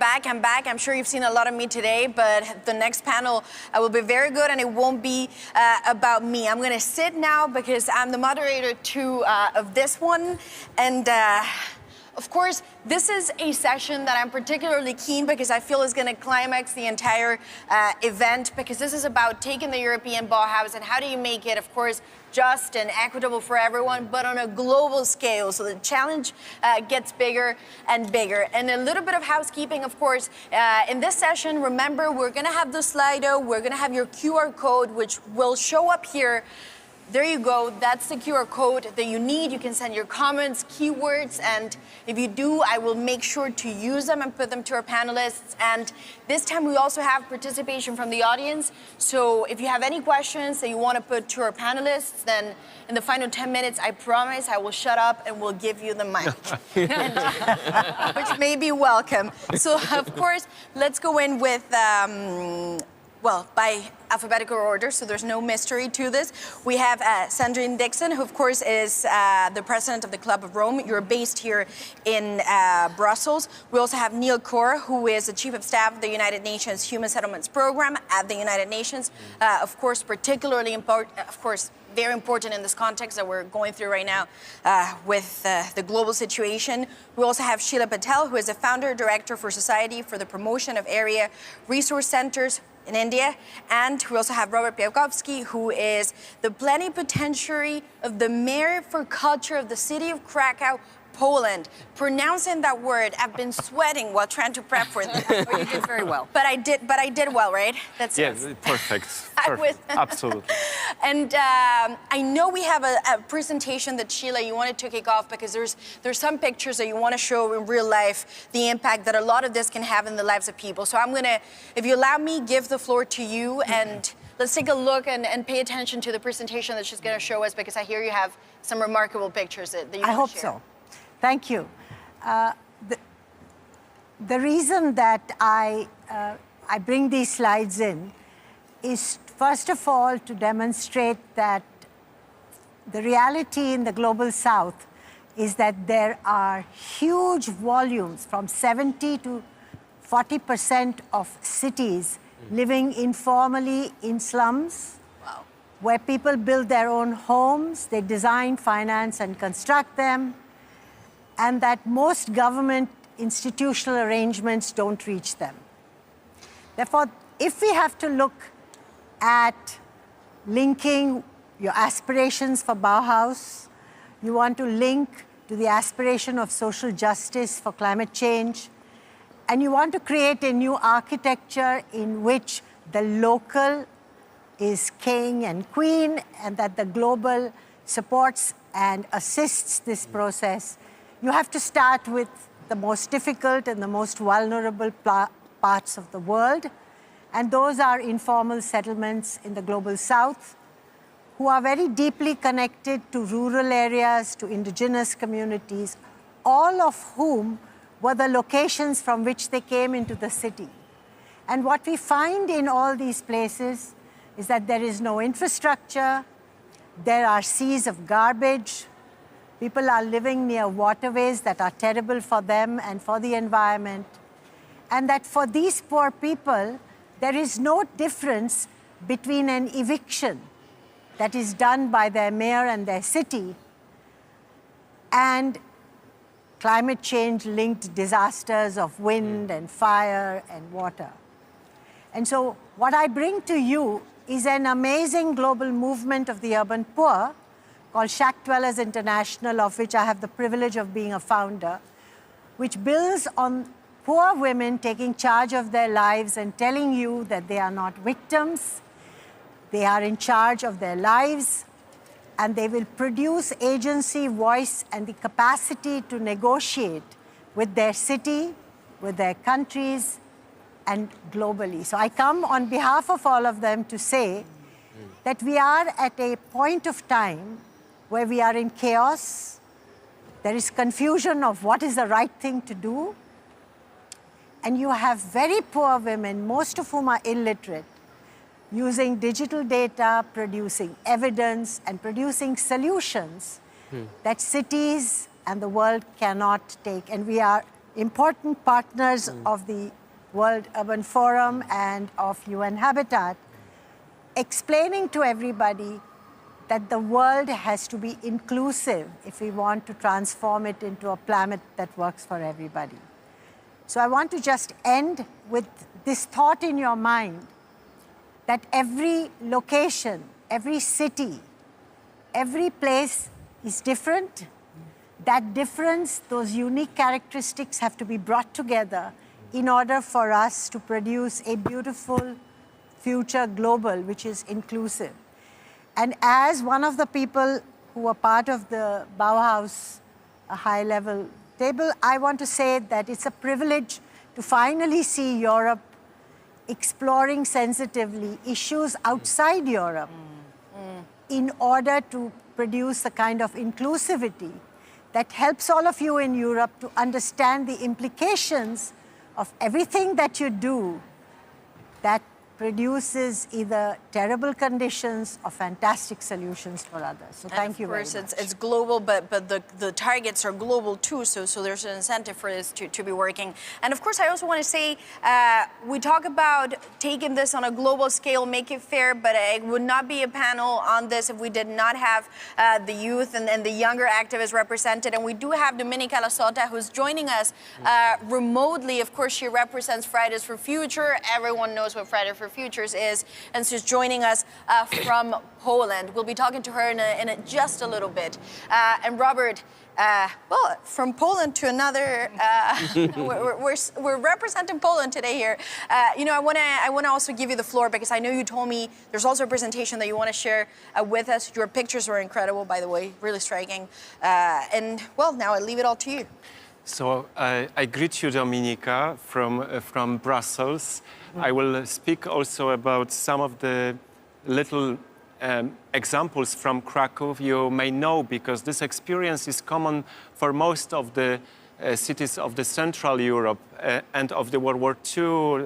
back. I'm back. I'm sure you've seen a lot of me today, but the next panel will be very good, and it won't be about me. I'm going to sit now because I'm the moderator too of this one, and of course, this is a session that I'm particularly keen because I feel is going to climax the entire event, because this is about taking the European Bauhaus and how do you make it, of course, just and equitable for everyone, but on a global scale. So the challenge gets bigger and bigger. And a little bit of housekeeping, of course. In this session, remember, we're going to have the Slido. We're going to have your QR code, which will show up here. There you go. That's the QR code that you need. You can send your comments, keywords, and if you do, I will make sure to use them and put them to our panelists. And this time we also have participation from the audience. So if you have any questions that you want to put to our panelists, then in the final 10 minutes, I promise I will shut up and we'll give you the mic, which may be welcome. So of course, let's go in with well, by alphabetical order, so there's no mystery to this. We have Sandrine Dixon, who of course is the president of the Club of Rome. You're based here in Brussels. We also have Neil Kaur, who is the Chief of Staff of the United Nations Human Settlements Program at the United Nations. Of course, particularly important, of course, very important in this context that we're going through right now with the global situation. We also have Sheila Patel, who is the founder director for Society for the Promotion of Area Resource Centers in India. And we also have Robert Piałkowski, who is the plenipotentiary of the Mayor for Culture of the city of Krakow, Poland. Pronouncing that word, I've been sweating while trying to prep for this. Oh, you did very well. But I did well, right? That's yes, perfect. Absolutely. And I know we have a presentation that, Sheila, you wanted to kick off because there's some pictures that you want to show in real life, the impact that a lot of this can have in the lives of people. So I'm going to, if you allow me, give the floor to you, and let's take a look and pay attention to the presentation that she's going to show us, because I hear you have some remarkable pictures that you want to share. I hope so. Thank you. The reason that I bring these slides in is, first of all, to demonstrate that the reality in the global south is that there are huge volumes, from 70 to 40% of cities living informally in slums, where people build their own homes, they design, finance, and construct them, and that most government institutional arrangements don't reach them. Therefore, if we have to look at linking your aspirations for Bauhaus, you want to link to the aspiration of social justice for climate change, and you want to create a new architecture in which the local is king and queen, and that the global supports and assists this process, you have to start with the most difficult and the most vulnerable parts of the world, and those are informal settlements in the global south, who are very deeply connected to rural areas, to indigenous communities, all of whom were the locations from which they came into the city. And what we find in all these places is that there is no infrastructure, there are seas of garbage, people are living near waterways that are terrible for them and for the environment, and that for these poor people, there is no difference between an eviction that is done by their mayor and their city and climate change-linked disasters of wind and fire and water. And so what I bring to you is an amazing global movement of the urban poor called Shack Dwellers International, of which I have the privilege of being a founder, which builds on poor women taking charge of their lives and telling you that they are not victims, they are in charge of their lives, and they will produce agency, voice, and the capacity to negotiate with their city, with their countries, and globally. So I come on behalf of all of them to say that we are at a point of time where we are in chaos. There is confusion of what is the right thing to do. And you have very poor women, most of whom are illiterate, using digital data, producing evidence, and producing solutions that cities and the world cannot take. And we are important partners of the World Urban Forum and of UN Habitat, explaining to everybody that the world has to be inclusive if we want to transform it into a planet that works for everybody. So I want to just end with this thought in your mind that every location, every city, every place is different. That difference, those unique characteristics have to be brought together in order for us to produce a beautiful future global, which is inclusive. And as one of the people who were part of the Bauhaus high-level table, I want to say that it's a privilege to finally see Europe exploring sensitively issues outside Europe in order to produce the kind of inclusivity that helps all of you in Europe to understand the implications of everything that you do that produces either terrible conditions or fantastic solutions for others. So thank you very much. Of course, it's global, but the targets are global too, so there's an incentive for this to be working. And of course, I also want to say, we talk about taking this on a global scale, make it fair, but it would not be a panel on this if we did not have the youth and the younger activists represented. And we do have Dominica Lasota, who's joining us remotely. Of course, she represents Fridays for Future. Everyone knows what Fridays for Futures is, and she's joining us from Poland. We'll be talking to her in just a little bit. And Robert, well, from Poland to another, we're representing Poland today here. You know, I want to also give you the floor because I know you told me there's also a presentation that you want to share with us. Your pictures were incredible, by the way, really striking. And well, now I leave it all to you. So I greet you, Dominica, from Brussels. I will speak also about some of the little examples from Krakow you may know, because this experience is common for most of the cities of the Central Europe and of the World War II,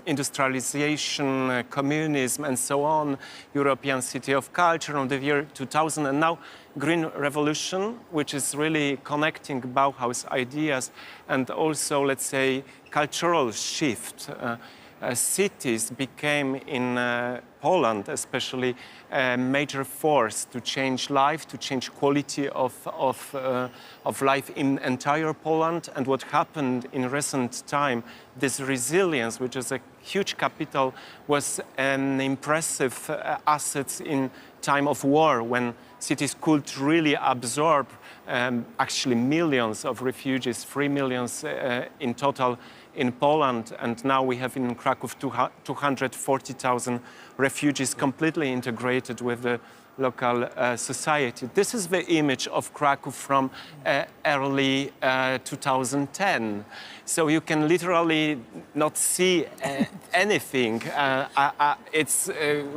industrialization, communism, and so on, European City of Culture of the year 2000, and now Green Revolution, which is really connecting Bauhaus ideas and also, let's say, cultural shift. Cities became in Poland, especially, a major force to change life, to change quality of life in entire Poland. And what happened in recent time, this resilience, which is a huge capital, was an impressive asset in time of war, when cities could really absorb actually millions of refugees, 3 million in total in Poland, and now we have in Krakow 240,000 refugees completely integrated with the local society. This is the image of Krakow from early 2010. So you can literally not see anything.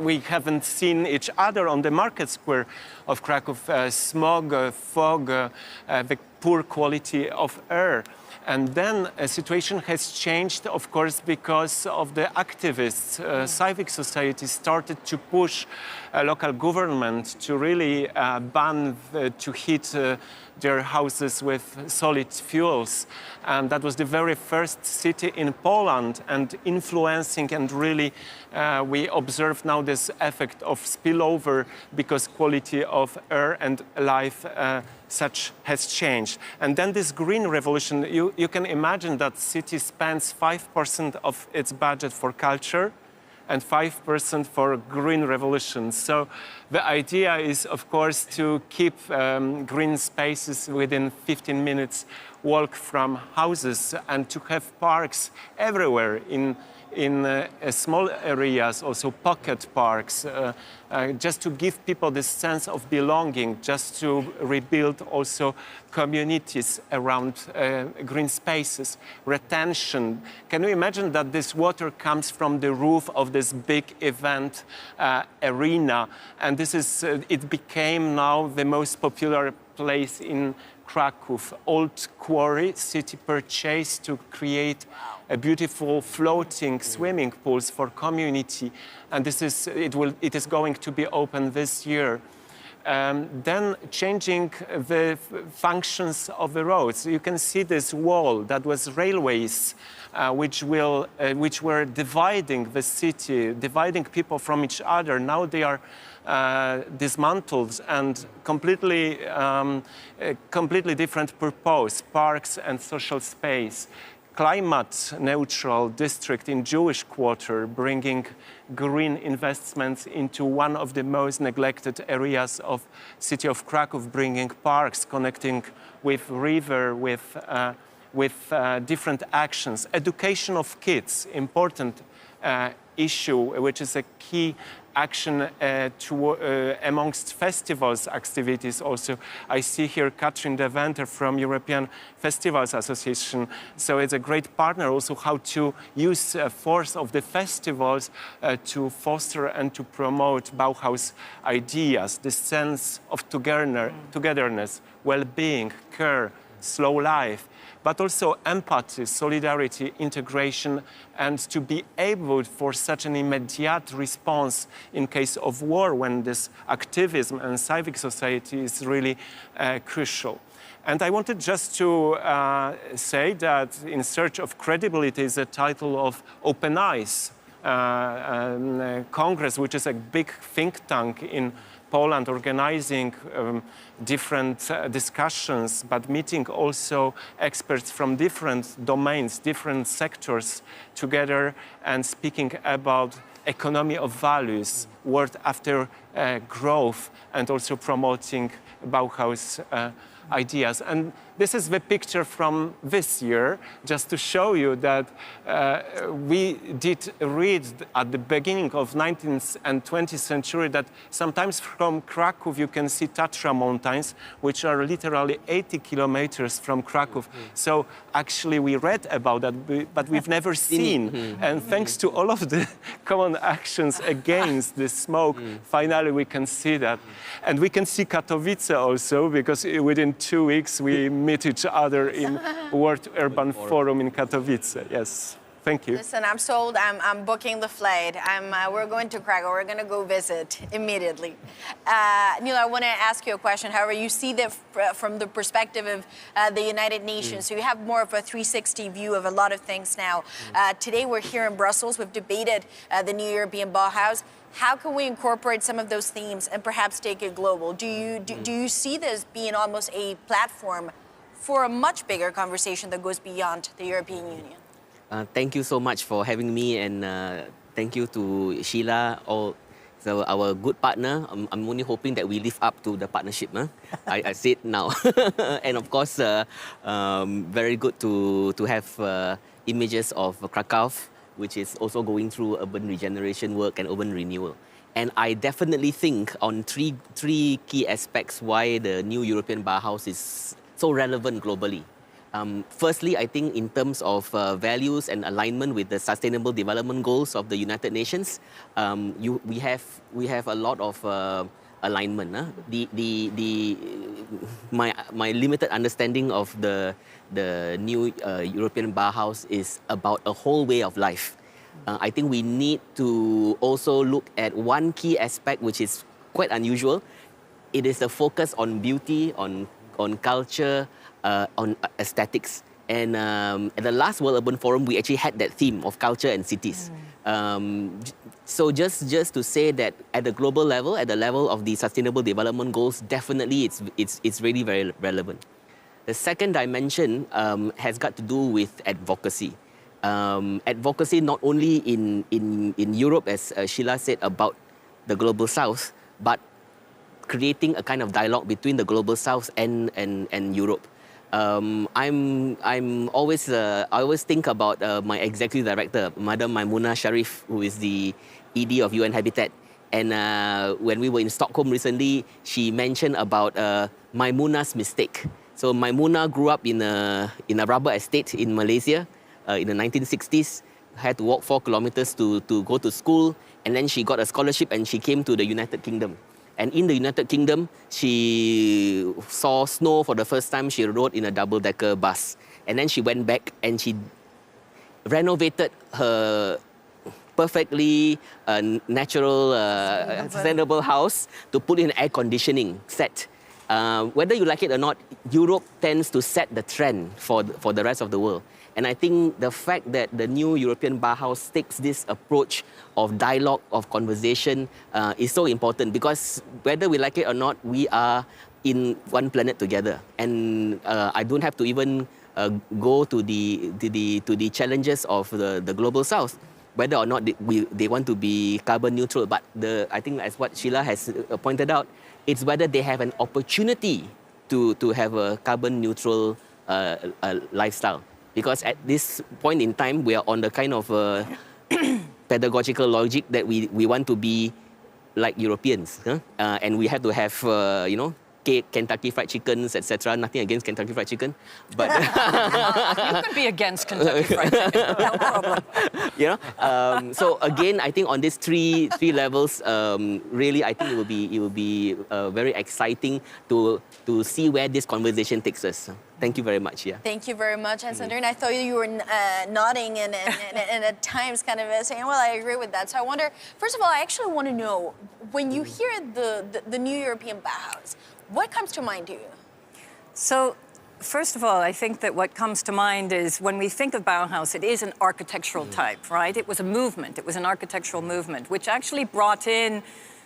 We haven't seen each other on the market square of Krakow. Smog, fog, the poor quality of air. And then a situation has changed, of course, because of the activists. Civic society started to push local government to really ban to heat their houses with solid fuels. And that was the very first city in Poland, and influencing, and really we observe now this effect of spillover because quality of air and life such has changed. And then this green revolution, you can imagine that city spends 5% of its budget for culture and 5% for green revolution. So the idea is, of course, to keep green spaces within 15 minutes walk from houses, and to have parks everywhere in small areas, also pocket parks, just to give people this sense of belonging, just to rebuild also communities around green spaces. Retention. Can you imagine that this water comes from the roof of this big event arena, and this is it became now the most popular place in Krakow. Old quarry city purchased to create a beautiful floating swimming pools for community, and it is going to be open this year. then changing the functions of the roads. You can see this wall that was railways, which were dividing the city, dividing people from each other. Now they are dismantled and completely different purpose, parks and social space. Climate neutral district in Jewish quarter, bringing green investments into one of the most neglected areas of city of Krakow, bringing parks, connecting with river, with different actions. Education of kids, important issue, which is a key action amongst festivals activities also. I see here Katrin de Venter from European Festivals Association. So it's a great partner also how to use force of the festivals to foster and to promote Bauhaus ideas, the sense of togetherness, well-being, care, slow life, but also empathy, solidarity, integration, and to be able for such an immediate response in case of war when this activism and civic society is really crucial. And I wanted just to say that In Search of Credibility is a title of Open Eyes Congress, which is a big think tank in Poland, organizing different discussions, but meeting also experts from different domains, different sectors together and speaking about economy of values, world after growth, and also promoting Bauhaus ideas. And this is the picture from this year, just to show you that we did read at the beginning of 19th and 20th century that sometimes from Krakow you can see Tatra mountains, which are literally 80 kilometers from Krakow. So actually we read about that, but we've never seen. And thanks to all of the common actions against the smoke, finally we can see that. And we can see Katowice also, because within 2 weeks we meet each other in World Urban Forum in Katowice. Yes, thank you. Listen, I'm sold. I'm booking the flight. We're going to Krakow. We're going to go visit immediately. Neil, I want to ask you a question. However, you see that from the perspective of the United Nations. So you have more of a 360 view of a lot of things now. Today we're here in Brussels. We've debated the new European Bauhaus. How can we incorporate some of those themes and perhaps take it global? Do you see this being almost a platform for a much bigger conversation that goes beyond the European Union? Thank you so much for having me, and thank you to Sheila, so our good partner. I'm only hoping that we live up to the partnership. I say it now. And of course, very good to have images of Krakow, which is also going through urban regeneration work and urban renewal. And I definitely think on three key aspects why the new European Bauhaus is so relevant globally. Firstly, I think in terms of values and alignment with the Sustainable Development Goals of the United Nations, we have a lot of alignment. My limited understanding of the new European Bauhaus is about a whole way of life. I think we need to also look at one key aspect which is quite unusual. It is the focus on beauty, on culture, on aesthetics. And at the last World Urban Forum, we actually had that theme of culture and cities. So just to say that at the global level, at the level of the Sustainable Development Goals, definitely it's really very relevant. The second dimension has got to do with advocacy. Advocacy not only in Europe, as Sheila said, about the Global South, but creating a kind of dialogue between the Global South and Europe. I always think about my executive director, Madam Maimuna Sharif, who is the ED of UN Habitat. And when we were in Stockholm recently, she mentioned about Maimuna's mistake. So Maimuna grew up in a rubber estate in Malaysia in the 1960s, had to walk 4 kilometers to go to school, and then she got a scholarship and she came to the United Kingdom. And in the United Kingdom, she saw snow for the first time. She rode in a double-decker bus. And then she went back and she renovated her perfectly natural, sustainable house to put in air conditioning set. Whether you like it or not, Europe tends to set the trend for the rest of the world. And I think the fact that the new European Bauhaus takes this approach of dialogue, of conversation, is so important, because whether we like it or not, we are in one planet together. And I don't have to even go to the challenges of the global south, whether or not they want to be carbon neutral. But I think, as what Sheila has pointed out, it's whether they have an opportunity to have a carbon neutral lifestyle. Because at this point in time, we are on the kind of pedagogical logic that we want to be like Europeans, huh? And we have to have, cake, Kentucky Fried Chickens, etc. Nothing against Kentucky Fried Chicken, but you could be against Kentucky Fried Chicken, no problem. So again, I think on these three levels, really, I think it will be very exciting to see where this conversation takes us. Thank you very much. Yeah. Thank you very much, Sandrine. I thought you were nodding and at times kind of saying, well, I agree with that. So I wonder, first of all, I actually want to know, when you hear the new European Bauhaus, what comes to mind to you? So, first of all, I think that what comes to mind is when we think of Bauhaus, it is an architectural type, right? It was a movement. It was an architectural movement, which actually brought in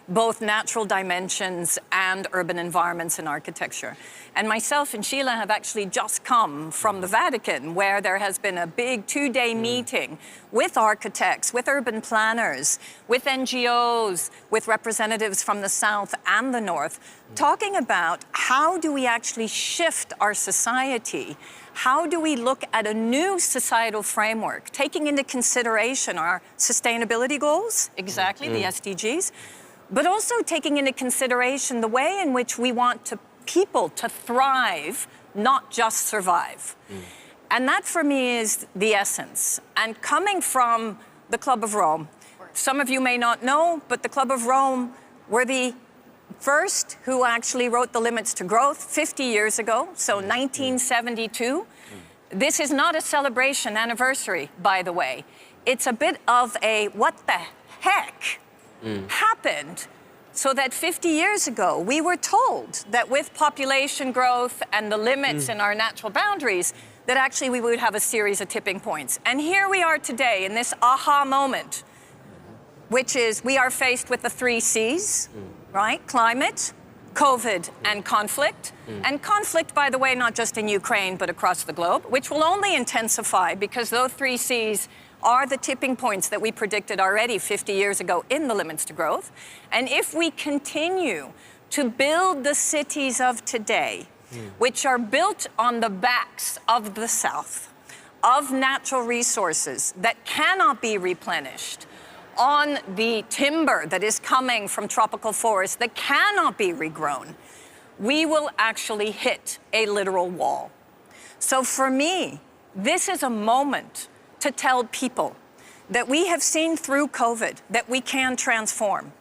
both natural dimensions and urban environments in architecture. And myself and Sheila have actually just come from the Vatican, where there has been a big 2-day meeting with architects, with urban planners, with NGOs, with representatives from the South and the North, talking about how do we actually shift our society. How do we look at a new societal framework, taking into consideration our sustainability goals, exactly, the SDGs, but also taking into consideration the way in which we want people to thrive, not just survive. And that, for me, is the essence. And coming from the Club of Rome, some of you may not know, but the Club of Rome were the first who actually wrote the limits to growth 50 years ago, so 1972. This is not a celebration anniversary, by the way. It's a bit of a what the heck happened, so that 50 years ago, we were told that with population growth and the limits in our natural boundaries, that actually we would have a series of tipping points. And here we are today in this aha moment, which is we are faced with the 3 C's, right? Climate, COVID, and conflict. And conflict, by the way, not just in Ukraine, but across the globe, which will only intensify because those 3 C's are the tipping points that we predicted already 50 years ago in the limits to growth. And if we continue to build the cities of today, which are built on the backs of the South, of natural resources that cannot be replenished, on the timber that is coming from tropical forests that cannot be regrown, we will actually hit a literal wall. So for me, this is a moment to tell people that we have seen through COVID that we can transform,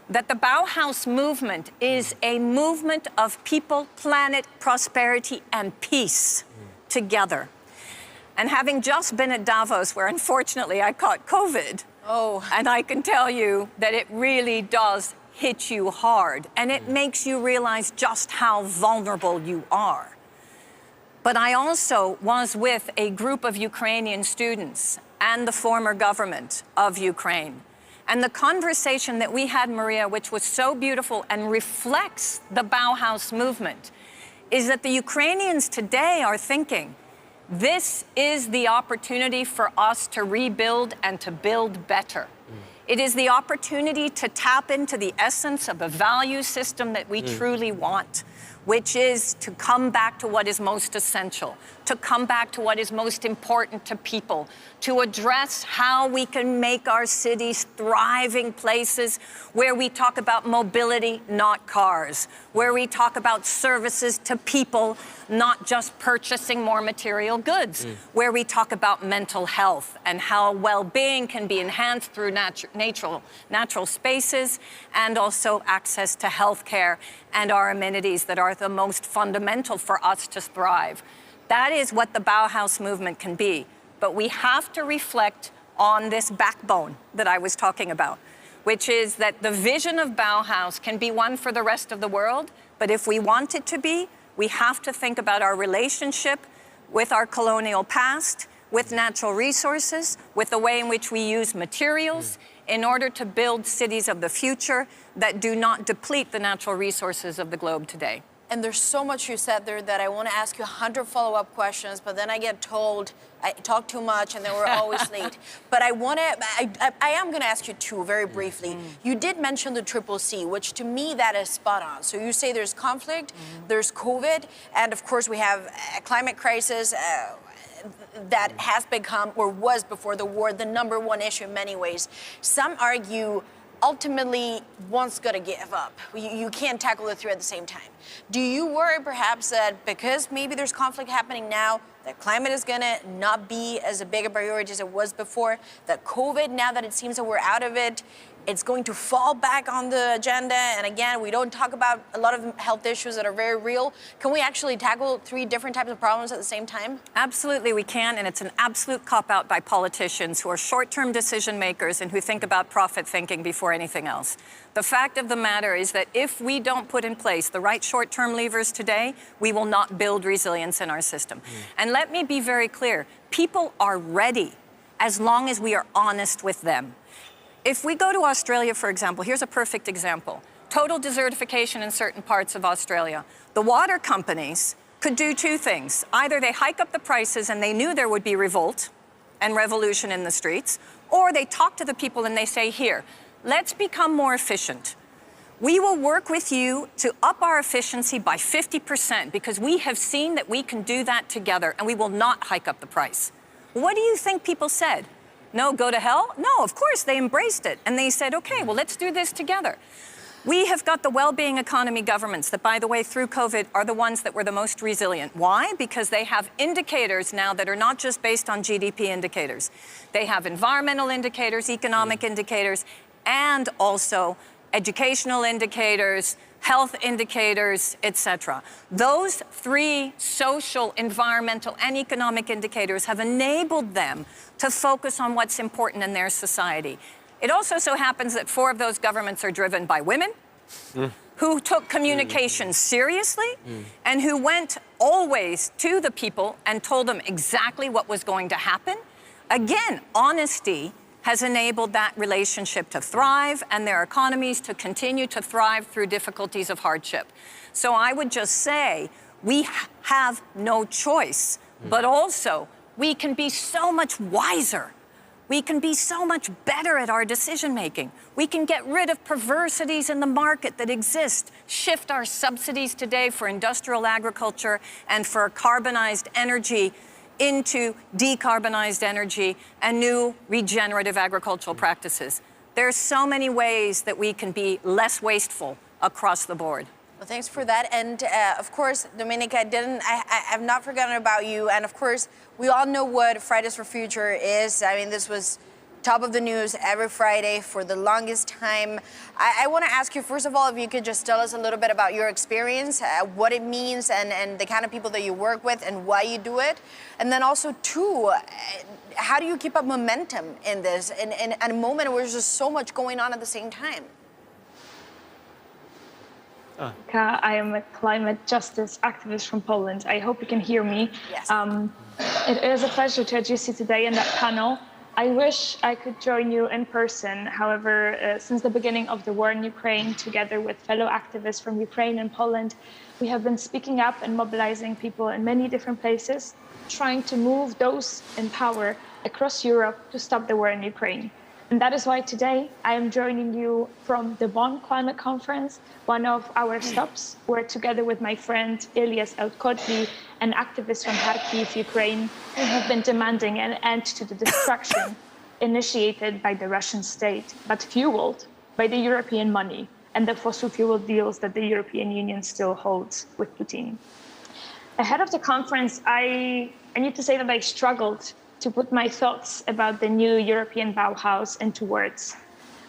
that the Bauhaus movement is a movement of people, planet, prosperity, and peace together. And having just been at Davos, where unfortunately I caught COVID, and I can tell you that it really does hit you hard, and it makes you realize just how vulnerable you are. But I also was with a group of Ukrainian students and the former government of Ukraine. And the conversation that we had, Maria, which was so beautiful and reflects the Bauhaus movement, is that the Ukrainians today are thinking, this is the opportunity for us to rebuild and to build better. It is the opportunity to tap into the essence of a value system that we truly want, which is to come back to what is most essential, to come back to what is most important to people, to address how we can make our cities thriving places where we talk about mobility, not cars, where we talk about services to people, not just purchasing more material goods, where we talk about mental health and how well-being can be enhanced through natural spaces, and also access to healthcare and our amenities that are the most fundamental for us to thrive. That is what the Bauhaus movement can be. But we have to reflect on this backbone that I was talking about, which is that the vision of Bauhaus can be one for the rest of the world, but if we want it to be, we have to think about our relationship with our colonial past, with natural resources, with the way in which we use materials in order to build cities of the future that do not deplete the natural resources of the globe today. And there's so much you said there that I want to ask you 100 follow-up questions, but then I get told I talk too much and then we're always late. But I am going to ask you two very briefly. You did mention the CCC, which to me that is spot on. So you say there's conflict, there's COVID, and of course we have a climate crisis that has become, or was before the war, the #1 issue in many ways. Some argue ultimately one's got to give up. You can't tackle the three at the same time. Do you worry perhaps that because maybe there's conflict happening now, that climate is going to not be as a big a priority as it was before, that COVID, now that it seems that we're out of it, it's going to fall back on the agenda, and again, we don't talk about a lot of health issues that are very real. Can we actually tackle three different types of problems at the same time? Absolutely, we can, and it's an absolute cop-out by politicians who are short-term decision makers and who think about profit thinking before anything else. The fact of the matter is that if we don't put in place the right short-term levers today, we will not build resilience in our system. And let me be very clear, people are ready as long as we are honest with them. If we go to Australia, for example, here's a perfect example. Total desertification in certain parts of Australia. The water companies could do two things. Either they hike up the prices and they knew there would be revolt and revolution in the streets, or they talk to the people and they say, here, let's become more efficient. We will work with you to up our efficiency by 50% because we have seen that we can do that together and we will not hike up the price. What do you think people said? No, go to hell? No, of course, they embraced it. And they said, okay, well, let's do this together. We have got the well-being economy governments that, by the way, through COVID, are the ones that were the most resilient. Why? Because they have indicators now that are not just based on GDP indicators. They have environmental indicators, economic indicators, and also educational indicators, health indicators, etc. Those three social, environmental, and economic indicators have enabled them to focus on what's important in their society. It also so happens that 4 of those governments are driven by women who took communication seriously and who went always to the people and told them exactly what was going to happen. Again, honesty has enabled that relationship to thrive and their economies to continue to thrive through difficulties of hardship. So I would just say we have no choice, but also we can be so much wiser. We can be so much better at our decision making. We can get rid of perversities in the market that exist, shift our subsidies today for industrial agriculture and for carbonized energy into decarbonized energy and new regenerative agricultural practices. There's so many ways that we can be less wasteful across the board. Well, thanks for that. And of course, Dominika, I've not forgotten about you. And of course, we all know what Fridays for Future is. I mean, this was top of the news every Friday for the longest time. I want to ask you, first of all, if you could just tell us a little bit about your experience, what it means, and the kind of people that you work with and why you do it. And then also, too, how do you keep up momentum in this, in a moment where there's just so much going on at the same time? I am a climate justice activist from Poland. I hope you can hear me. Yes. It is a pleasure to address you today in that panel. I wish I could join you in person. However, since the beginning of the war in Ukraine, together with fellow activists from Ukraine and Poland, we have been speaking up and mobilizing people in many different places, trying to move those in power across Europe to stop the war in Ukraine. And that is why today I am joining you from the Bonn Climate Conference, one of our stops, where together with my friend Elias Eltkotli, an activist from Kharkiv, Ukraine, we have been demanding an end to the destruction initiated by the Russian state, but fueled by the European money and the fossil fuel deals that the European Union still holds with Putin. Ahead of the conference, I need to say that I struggled to put my thoughts about the new European Bauhaus into words.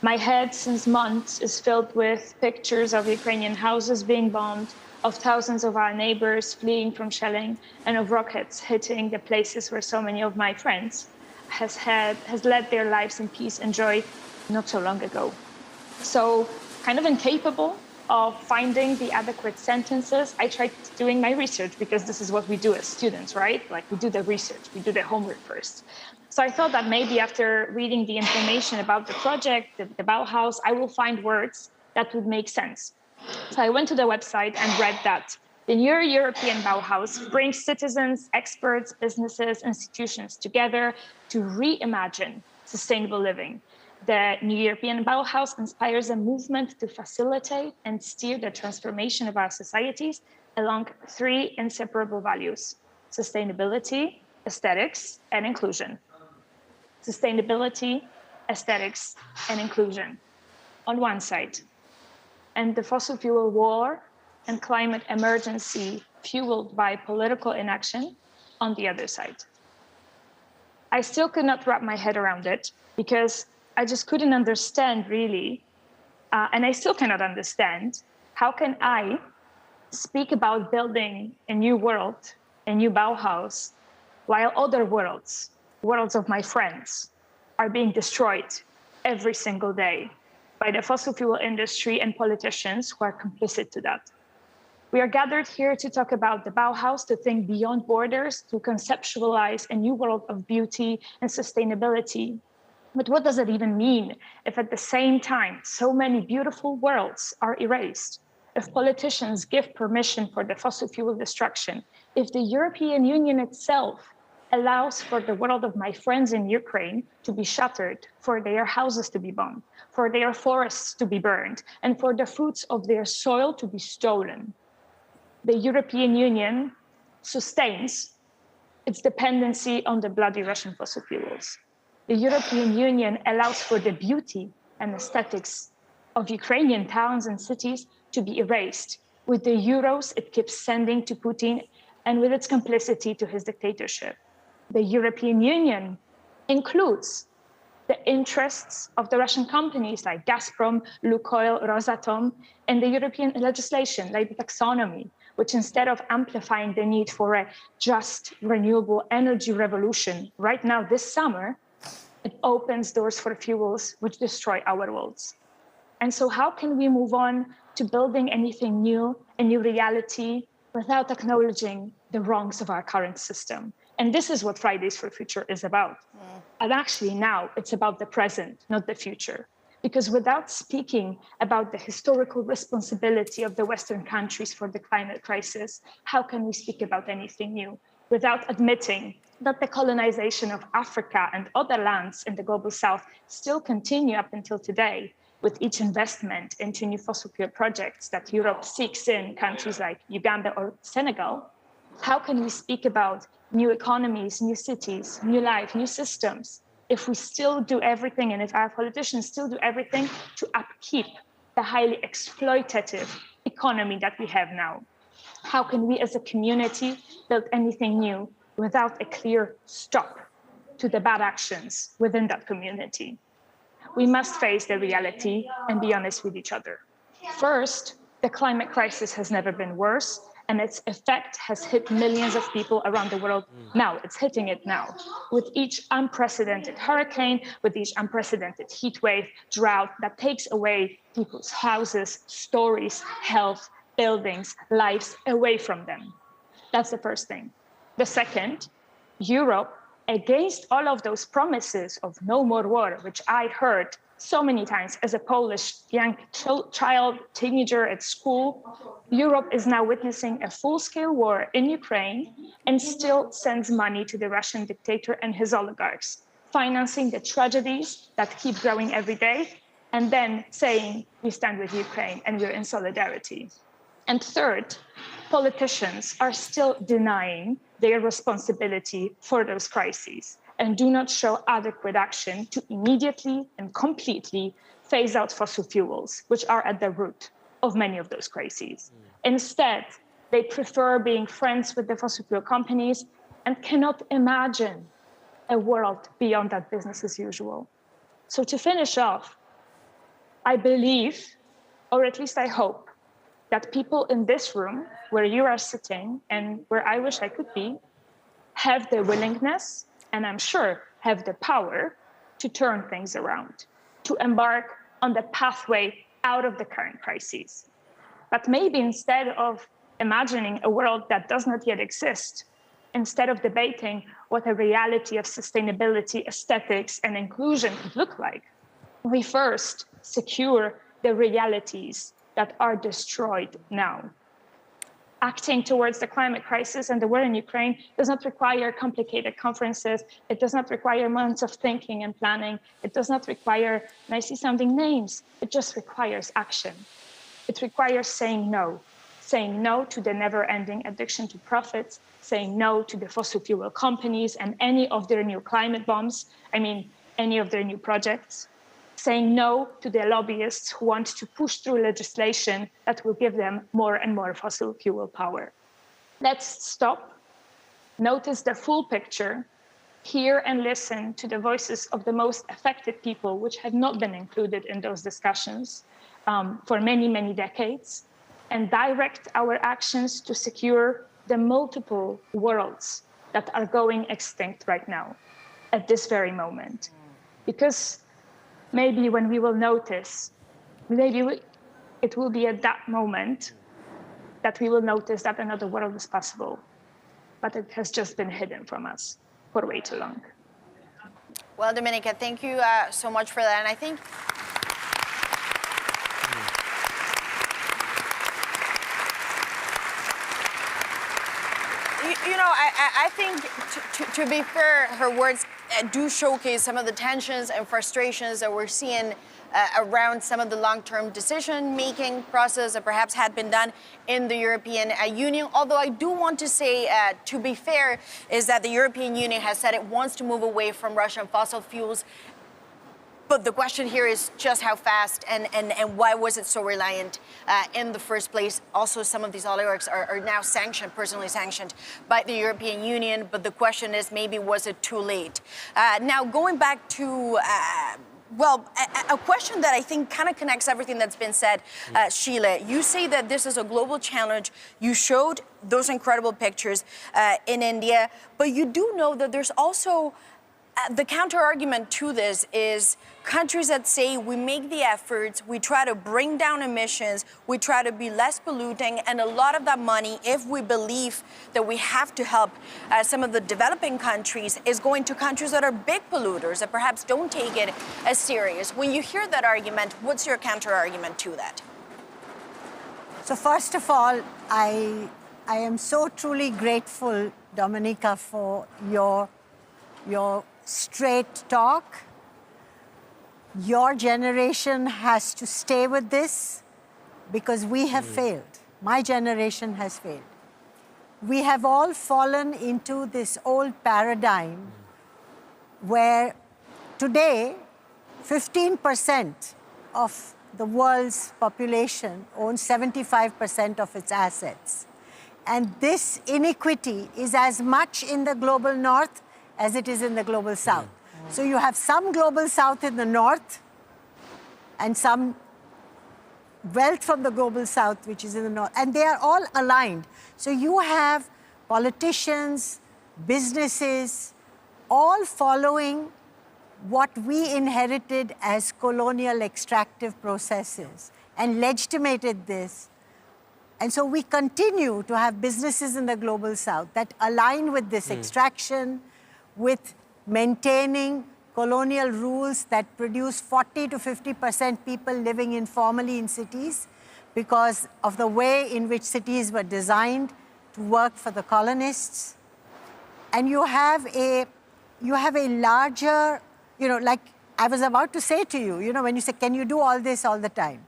My head since months is filled with pictures of Ukrainian houses being bombed, of thousands of our neighbors fleeing from shelling, and of rockets hitting the places where so many of my friends has led their lives in peace and joy not so long ago. So kind of incapable of finding the adequate sentences, I tried doing my research, because this is what we do as students, right? Like, we do the research, we do the homework first. So I thought that maybe after reading the information about the project, the Bauhaus, I will find words that would make sense. So I went to the website and read that the new European Bauhaus brings citizens, experts, businesses, institutions together to reimagine sustainable living. The new European Bauhaus inspires a movement to facilitate and steer the transformation of our societies along three inseparable values: sustainability, aesthetics, and inclusion. Sustainability, aesthetics, and inclusion on one side, and the fossil fuel war and climate emergency fueled by political inaction on the other side. I still could not wrap my head around it, because I just couldn't understand really, and I still cannot understand, how can I speak about building a new world, a new Bauhaus, while other worlds of my friends, are being destroyed every single day by the fossil fuel industry and politicians who are complicit to that. We are gathered here to talk about the Bauhaus, to think beyond borders, to conceptualize a new world of beauty and sustainability. But what does it even mean if at the same time so many beautiful worlds are erased? If politicians give permission for the fossil fuel destruction, if the European Union itself allows for the world of my friends in Ukraine to be shattered, for their houses to be bombed, for their forests to be burned, and for the fruits of their soil to be stolen, the European Union sustains its dependency on the bloody Russian fossil fuels. The European Union allows for the beauty and aesthetics of Ukrainian towns and cities to be erased with the euros it keeps sending to Putin and with its complicity to his dictatorship. The European Union includes the interests of the Russian companies like Gazprom, Lukoil, Rosatom, and the European legislation like the taxonomy, which instead of amplifying the need for a just renewable energy revolution right now this summer, it opens doors for fuels which destroy our worlds. And so how can we move on to building anything new, a new reality, without acknowledging the wrongs of our current system? And this is what Fridays for Future is about. And actually now it's about the present, not the future. Because without speaking about the historical responsibility of the Western countries for the climate crisis, how can we speak about anything new? Without admitting that the colonization of Africa and other lands in the global south still continue up until today, with each investment into new fossil fuel projects that Europe seeks in countries like Uganda or Senegal, how can we speak about new economies, new cities, new life, new systems, if we still do everything and if our politicians still do everything to upkeep the highly exploitative economy that we have now? How can we as a community build anything new without a clear stop to the bad actions within that community? We must face the reality and be honest with each other. First, the climate crisis has never been worse, and its effect has hit millions of people around the world now. It's hitting it now. With each unprecedented hurricane, with each unprecedented heat wave, drought that takes away people's houses, stories, health, buildings, lives away from them. That's the first thing. The second, Europe, against all of those promises of no more war, which I heard so many times as a Polish young child, teenager at school, Europe is now witnessing a full-scale war in Ukraine and still sends money to the Russian dictator and his oligarchs, financing the tragedies that keep growing every day, and then saying, we stand with Ukraine and we're in solidarity. And third, politicians are still denying their responsibility for those crises and do not show adequate action to immediately and completely phase out fossil fuels, which are at the root of many of those crises. Instead, they prefer being friends with the fossil fuel companies and cannot imagine a world beyond that business as usual. So to finish off, I believe, or at least I hope, that people in this room, where you are sitting and where I wish I could be, have the willingness, and I'm sure have the power to turn things around, to embark on the pathway out of the current crises. But maybe instead of imagining a world that does not yet exist, instead of debating what a reality of sustainability, aesthetics, and inclusion could look like, we first secure the realities that are destroyed now. Acting towards the climate crisis and the war in Ukraine does not require complicated conferences. It does not require months of thinking and planning. It does not require nicely sounding names. It just requires action. It requires saying no to the never-ending addiction to profits, saying no to the fossil fuel companies and any of their new climate bombs, any of their new projects, saying no to the lobbyists who want to push through legislation that will give them more and more fossil fuel power. Let's stop, notice the full picture, hear and listen to the voices of the most affected people, which have not been included in those discussions for many, many decades, and direct our actions to secure the multiple worlds that are going extinct right now, at this very moment. Because maybe when we will notice, it will be at that moment that we will notice that another world is possible, but it has just been hidden from us for way too long. Well, Dominika, thank you so much for that. And I think I think, to be fair, her words do showcase some of the tensions and frustrations that we're seeing around some of the long-term decision-making process that perhaps had been done in the European Union. Although I do want to say, to be fair, is that the European Union has said it wants to move away from Russian fossil fuels. But the question here is just how fast and why was it so reliant in the first place? Also, some of these oligarchs are now sanctioned, personally sanctioned by the European Union. But the question is, maybe was it too late? Now, going back to a question that I think kind of connects everything that's been said, Sheila. You say that this is a global challenge. You showed those incredible pictures in India, but you do know that there's also the counter-argument to this is countries that say we make the efforts, we try to bring down emissions, we try to be less polluting, and a lot of that money, if we believe that we have to help some of the developing countries, is going to countries that are big polluters, that perhaps don't take it as serious. When you hear that argument, what's your counter-argument to that? So first of all, I am so truly grateful, Dominika, for your straight talk. Your generation has to stay with this because we have failed. My generation has failed. We have all fallen into this old paradigm where today 15% of the world's population owns 75% of its assets. And this inequity is as much in the global north as it is in the global south. So you have some global south in the north and some wealth from the global south, which is in the north, and they are all aligned. So you have politicians, businesses, all following what we inherited as colonial extractive processes and legitimated this. And so we continue to have businesses in the global south that align with this extraction, with maintaining colonial rules that produce 40 to 50% people living informally in cities because of the way in which cities were designed to work for the colonists. And you have a larger, like I was about to say to you, when you say, can you do all this all the time?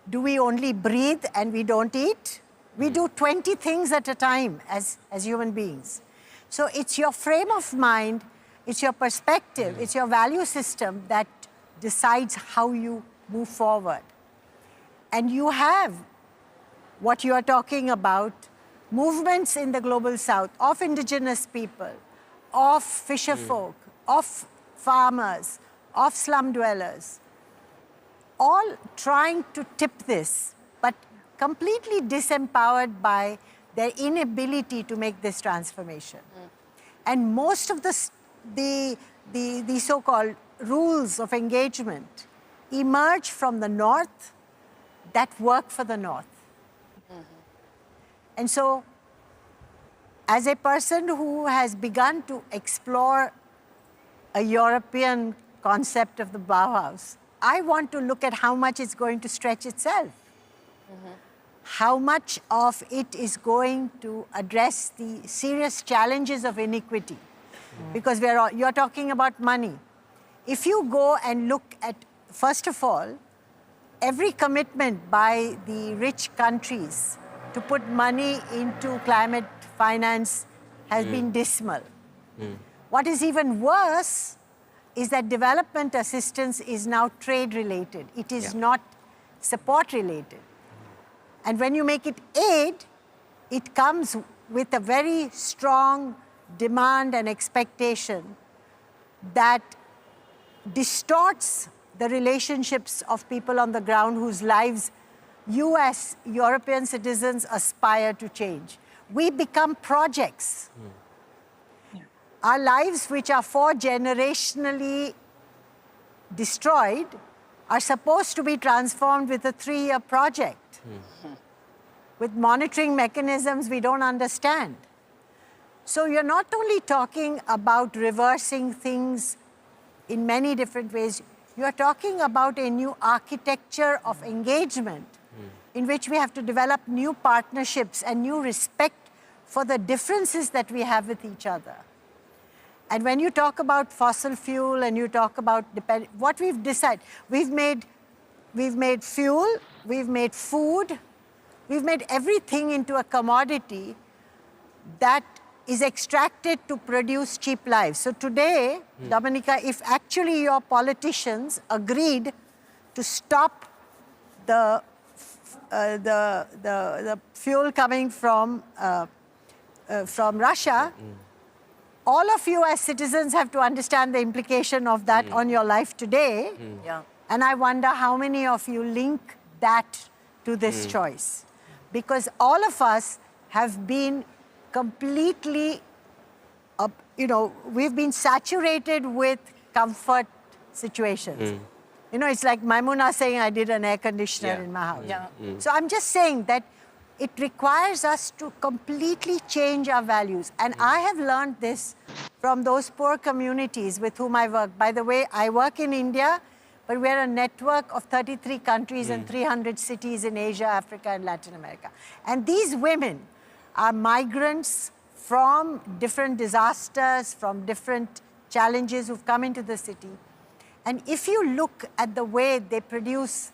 Do we only breathe and we don't eat? We do 20 things at a time as human beings. So it's your frame of mind, it's your perspective, it's your value system that decides how you move forward. And you have what you are talking about, movements in the global south of indigenous people, of fisher folk, of farmers, of slum dwellers, all trying to tip this, but completely disempowered by their inability to make this transformation. And most of the the so-called rules of engagement emerge from the North that work for the North. And so, as a person who has begun to explore a European concept of the Bauhaus, I want to look at how much it's going to stretch itself. How much of it is going to address the serious challenges of inequity. Because you're talking about money. If you go and look at, first of all, every commitment by the rich countries to put money into climate finance has been dismal. What is even worse is that development assistance is now trade-related. It is not support-related. And when you make it aid, it comes with a very strong demand and expectation that distorts the relationships of people on the ground whose lives you as European citizens aspire to change. We become projects. Our lives, which are generationally destroyed, are supposed to be transformed with a 3-year project. With monitoring mechanisms we don't understand. So you're not only talking about reversing things in many different ways, you're talking about a new architecture of engagement in which we have to develop new partnerships and new respect for the differences that we have with each other. And when you talk about fossil fuel and you talk about what we've decided, we've made fuel, we've made food, we've made everything into a commodity that is extracted to produce cheap lives. So today, Dominica, if actually your politicians agreed to stop the fuel coming from Russia, all of you as citizens have to understand the implication of that on your life today. And I wonder how many of you link that to this choice. Because all of us have been completely, we've been saturated with comfort situations. It's like Maimuna saying, I did an air conditioner in my house. So I'm just saying that it requires us to completely change our values. And I have learned this from those poor communities with whom I work. By the way, I work in India, but we're a network of 33 countries and 300 cities in Asia, Africa, and Latin America. And these women are migrants from different disasters, from different challenges who've come into the city. And if you look at the way they produce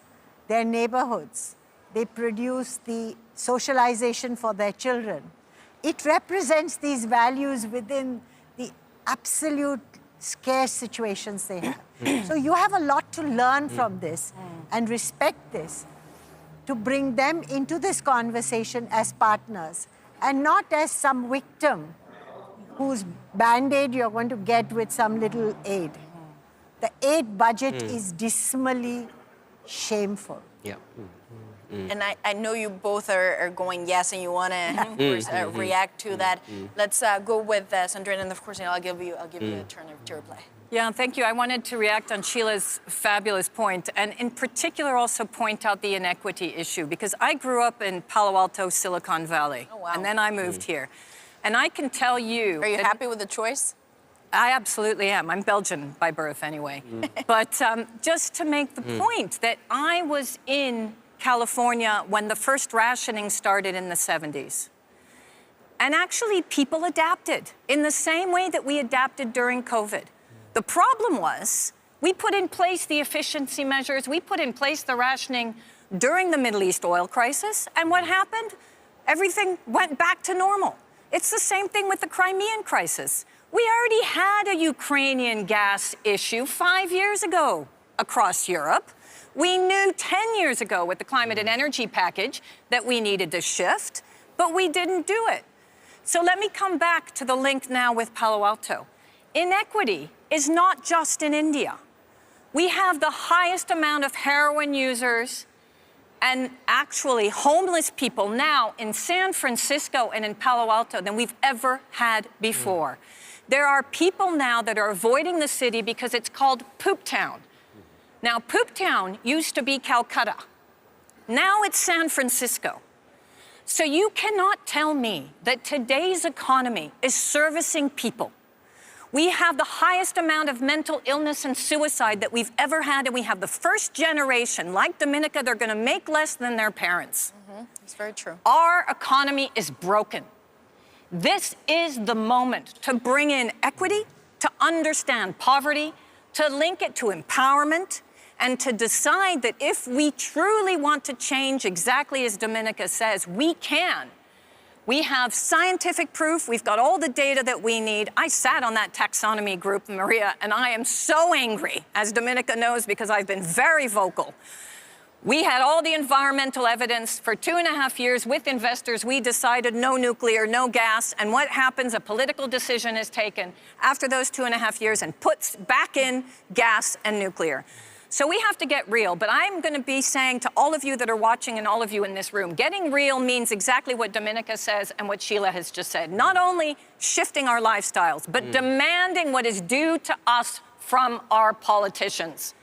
their neighborhoods, they produce the socialization for their children, it represents these values within the absolute scarce situations they have. So you have a lot to learn from this and respect this to bring them into this conversation as partners and not as some victim whose band-aid you're going to get with some little aid. The aid budget is dismally shameful. And I know you both are going yes, and you want to, of course, react to that. Let's go with Sandrine, and of course, I'll give you a turn to reply. Yeah, thank you. I wanted to react on Sheila's fabulous point, and in particular also point out the inequity issue, because I grew up in Palo Alto, Silicon Valley, and then I moved here. And I can tell you... Are you happy with the choice? I absolutely am. I'm Belgian by birth anyway. But just to make the point that I was in California when the first rationing started in the 70s. And actually, people adapted in the same way that we adapted during COVID. The problem was, we put in place the efficiency measures, we put in place the rationing during the Middle East oil crisis, and what happened? Everything went back to normal. It's the same thing with the Crimean crisis. We already had a Ukrainian gas issue 5 years ago across Europe. We knew 10 years ago with the climate and energy package that we needed to shift, but we didn't do it. So let me come back to the link now with Palo Alto. Inequity is not just in India. We have the highest amount of heroin users and actually homeless people now in San Francisco and in Palo Alto than we've ever had before. There are people now that are avoiding the city because it's called Poop Town. Now, Poop Town used to be Calcutta. Now it's San Francisco. So you cannot tell me that today's economy is servicing people. We have the highest amount of mental illness and suicide that we've ever had, and we have the first generation, like Dominica, they're gonna make less than their parents. It's very true. Our economy is broken. This is the moment to bring in equity, to understand poverty, to link it to empowerment, and to decide that if we truly want to change exactly as Dominica says, we can. We have scientific proof. We've got all the data that we need. I sat on that taxonomy group, Maria, and I am so angry, as Dominica knows, because I've been very vocal. We had all the environmental evidence for 2.5 years with investors. We decided no nuclear, no gas. And what happens? A political decision is taken after those 2.5 years and puts back in gas and nuclear. So we have to get real, but I'm going to be saying to all of you that are watching and all of you in this room, getting real means exactly what Dominica says and what Sheila has just said. Not only shifting our lifestyles, but demanding what is due to us from our politicians.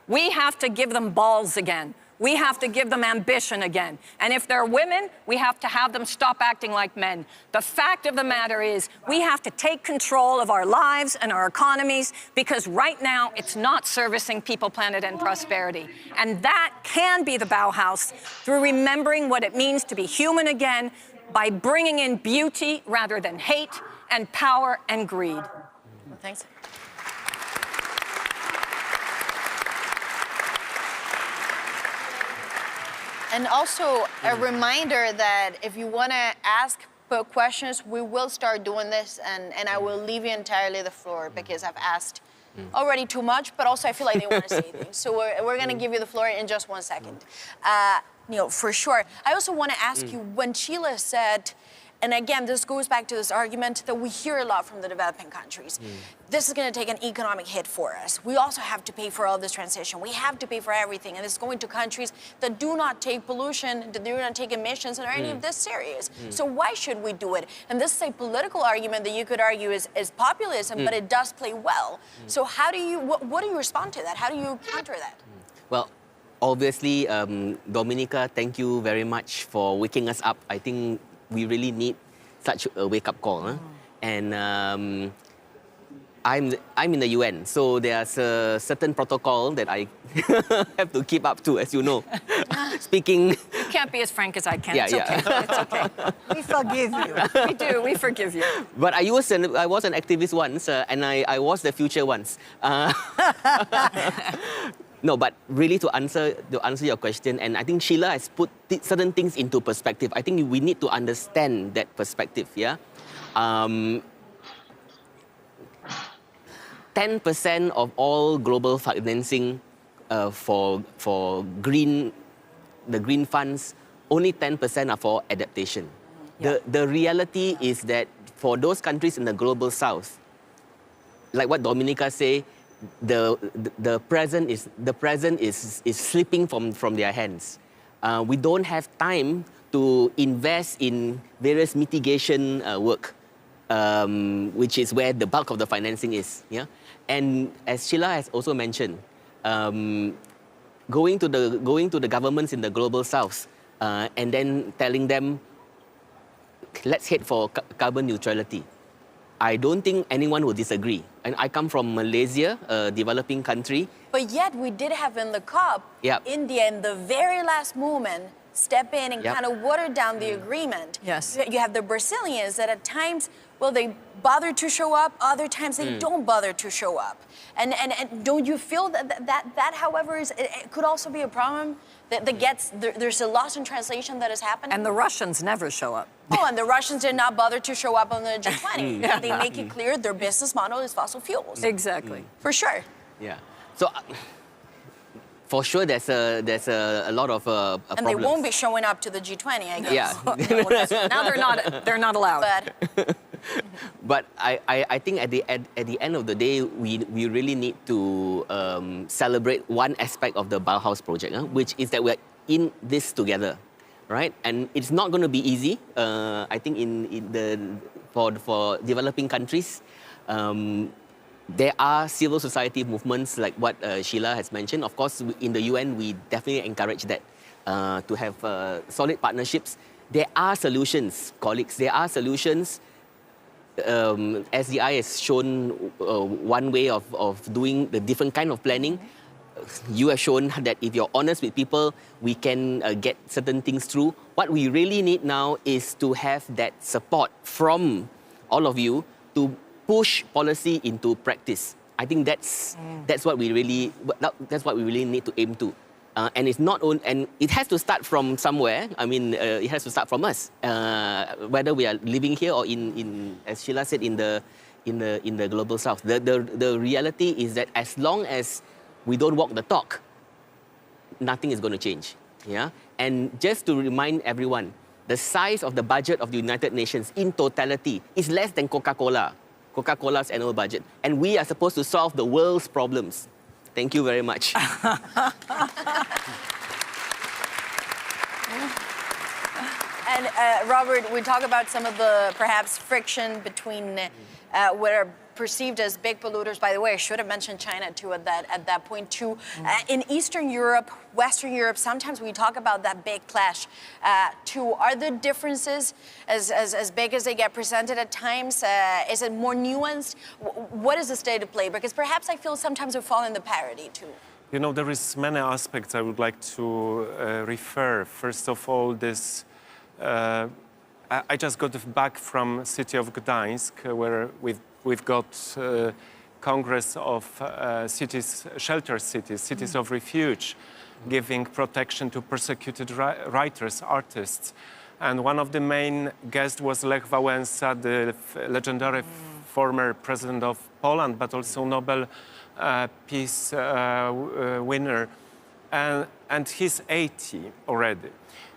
We have to give them balls again. We have to give them ambition again. And if they're women, we have to have them stop acting like men. The fact of the matter is we have to take control of our lives and our economies, because right now it's not servicing people, planet, and prosperity. And that can be the Bauhaus through remembering what it means to be human again by bringing in beauty rather than hate and power and greed. Well, thanks. And also a reminder that if you want to ask questions, we will start doing this, and I will leave you entirely the floor because I've asked already too much, but also I feel like they want to say things. So we're going to give you the floor in just 1 second. For sure. I also want to ask you, when Sheila said, and again, this goes back to this argument that we hear a lot from the developing countries. This is going to take an economic hit for us. We also have to pay for all this transition. We have to pay for everything. And it's going to countries that do not take pollution, that do not take emissions, or any of this serious. So why should we do it? And this is a political argument that you could argue is populism, but it does play well. So how do you, what do you respond to that? How do you counter that? Well, obviously, Dominica, thank you very much for waking us up. I think we really need such a wake-up call. Huh? And I'm in the UN, so there's a certain protocol that I have to keep up to, as you know. Speaking... You can't be as frank as I can. Yeah, it's okay. It's okay. We forgive you. We do. We forgive you. But I was an activist once, and I was the future once. No, but really to answer your question, and I think Sheila has put certain things into perspective. I think we need to understand that perspective, yeah? 10% of all global financing for the green funds, only 10% are for adaptation. Yeah. The reality is that for those countries in the global south, like what Dominica say, the present is slipping from their hands. We don't have time to invest in various mitigation work, which is where the bulk of the financing is. Yeah, and as Sheila has also mentioned, going to the governments in the global south and then telling them, let's head for carbon neutrality. I don't think anyone will disagree. And I come from Malaysia, a developing country. But yet we did have in the COP, India in the very last moment step in and kind of water down the agreement. Yes. You have the Brazilians that at times, well, they bother to show up, other times they don't bother to show up. And don't you feel that however, it could also be a problem that there's a loss in translation that has happened? And the Russians never show up. Oh, and the Russians did not bother to show up on the G20. They make it clear their business model is fossil fuels. Exactly. For sure. Yeah. So, for sure, there's a lot of and problems. they won't be showing up to the G20, I guess. Yeah. Now they're not allowed. But I think at the end of the day, we really need to celebrate one aspect of the Bauhaus project, which is that we're in this together, right? And it's not going to be easy. I think for developing countries, There are civil society movements like what Sheila has mentioned. Of course, in the UN, we definitely encourage that to have solid partnerships. There are solutions, colleagues. There are solutions. SDI has shown one way of doing the different kind of planning. You have shown that if you're honest with people, we can get certain things through. What we really need now is to have that support from all of you to push policy into practice. I think that's what we really need to aim to. And it's not only, and it has to start from somewhere. I mean, it has to start from us, whether we are living here or in as Sheila said, in the global south. The reality is that as long as we don't walk the talk, nothing is going to change. Yeah. And just to remind everyone, the size of the budget of the United Nations in totality is less than Coca-Cola's annual budget, and we are supposed to solve the world's problems. Thank you very much. And Robert, we talk about some of the perhaps friction between what are perceived as big polluters. By the way, I should have mentioned China too at that point too. In Eastern Europe, Western Europe, sometimes we talk about that big clash too. Are the differences as big as they get presented at times? Is it more nuanced? What is the state of play? Because perhaps I feel sometimes we fall in the parody too. You know, there is many aspects I would like to refer. First of all, this. I just got back from city of Gdańsk, where we've got Congress of cities, shelter cities, cities of refuge, giving protection to persecuted writers, artists. And one of the main guests was Lech Wałęsa, the legendary former president of Poland, but also Nobel Peace winner. And he's 80 already.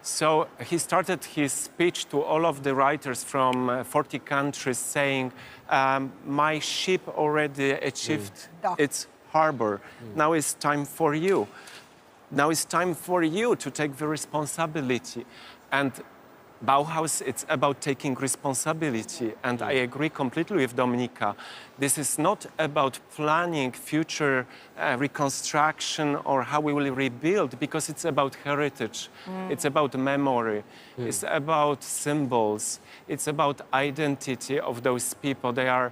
So he started his speech to all of the writers from 40 countries saying, my ship already achieved its harbor. Now it's time for you. Now it's time for you to take the responsibility. And Bauhaus, it's about taking responsibility. And I agree completely with Dominika. This is not about planning future reconstruction or how we will rebuild, because it's about heritage. It's about memory. It's about symbols. It's about identity of those people. They are,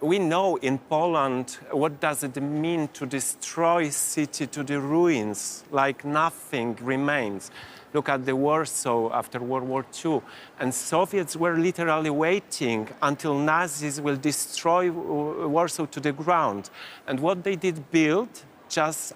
we know in Poland what does it mean to destroy city to the ruins, like nothing remains. Look at the Warsaw after World War II. And Soviets were literally waiting until Nazis will destroy Warsaw to the ground. And what they did build just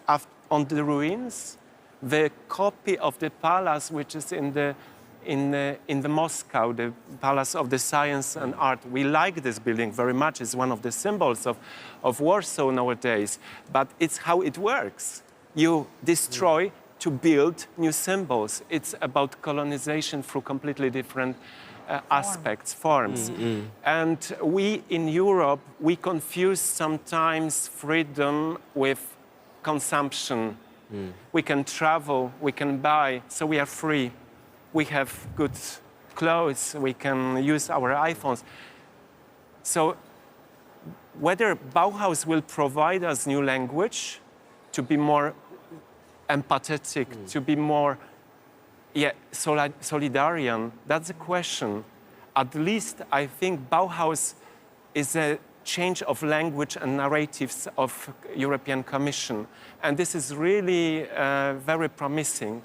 on the ruins, the copy of the palace, which is in the Moscow, the Palace of the Science and Art. We like this building very much. It's one of the symbols of Warsaw nowadays. But it's how it works. You destroy to build new symbols. It's about colonization through completely different aspects, forms. And we in Europe, we confuse sometimes freedom with consumption. We can travel, we can buy, so we are free. We have good clothes, we can use our iPhones. So whether Bauhaus will provide us new language to be more empathetic, to be more solidarian, that's the question. At least I think Bauhaus is a change of language and narratives of European Commission. And this is really very promising,